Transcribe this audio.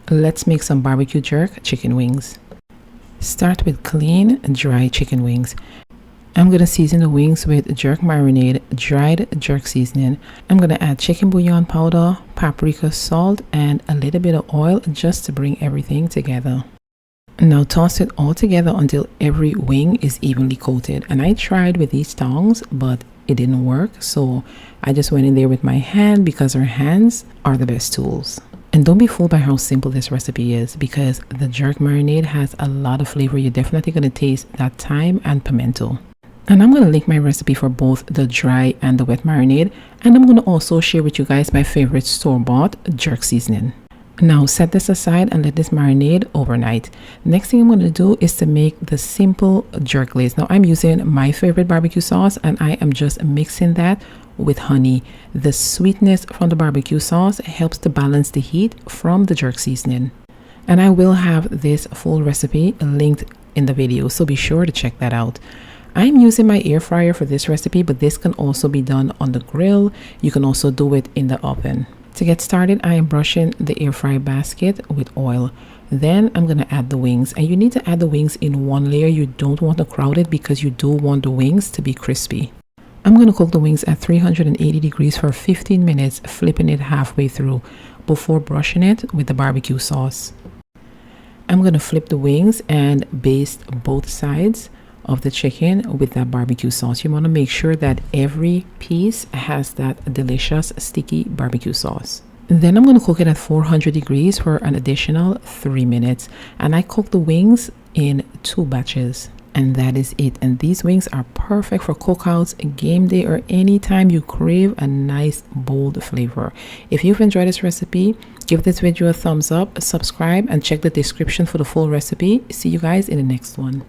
Let's make some barbecue jerk chicken wings. Start with clean, dry chicken wings. I'm going to season the wings with jerk marinade, dried jerk seasoning. I'm going to add chicken bouillon powder, paprika, salt, and a little bit of oil just to bring everything together. Now toss it all together until every wing is evenly coated. And I tried with these tongs, but it didn't work. So I just went in there with my hand because our hands are the best tools. And don't be fooled by how simple this recipe is, because the jerk marinade has a lot of flavor. You're definitely going to taste that thyme and pimento. And I'm going to link my recipe for both the dry and the wet marinade. And I'm going to also share with you guys my favorite store-bought jerk seasoning. Now set this aside and let this marinade overnight. Next thing I'm going to do is to make the simple jerk glaze. Now I'm using my favorite barbecue sauce and I am just mixing that with honey. The sweetness from the barbecue sauce helps to balance the heat from the jerk seasoning. And I will have this full recipe linked in the video, so be sure to check that out. I'm using my air fryer for this recipe, but this can also be done on the grill. You can also do it in the oven. To get started, I am brushing the air fry basket with oil. Then I'm going to add the wings, and you need to add the wings in one layer. You don't want to crowd it because you do want the wings to be crispy. I'm going to cook the wings at 380 degrees for 15 minutes, flipping it halfway through before brushing it with the barbecue sauce. I'm going to flip the wings and baste both sides of the chicken with that barbecue sauce. You want to make sure that every piece has that delicious sticky barbecue sauce. Then I'm going to cook it at 400 degrees for an additional 3 minutes. And I cook the wings in 2 batches. And that is it. And these wings are perfect for cookouts, game day, or anytime you crave a nice bold flavor. If you've enjoyed this recipe, give this video a thumbs up, subscribe, and check the description for the full recipe. See you guys in the next one.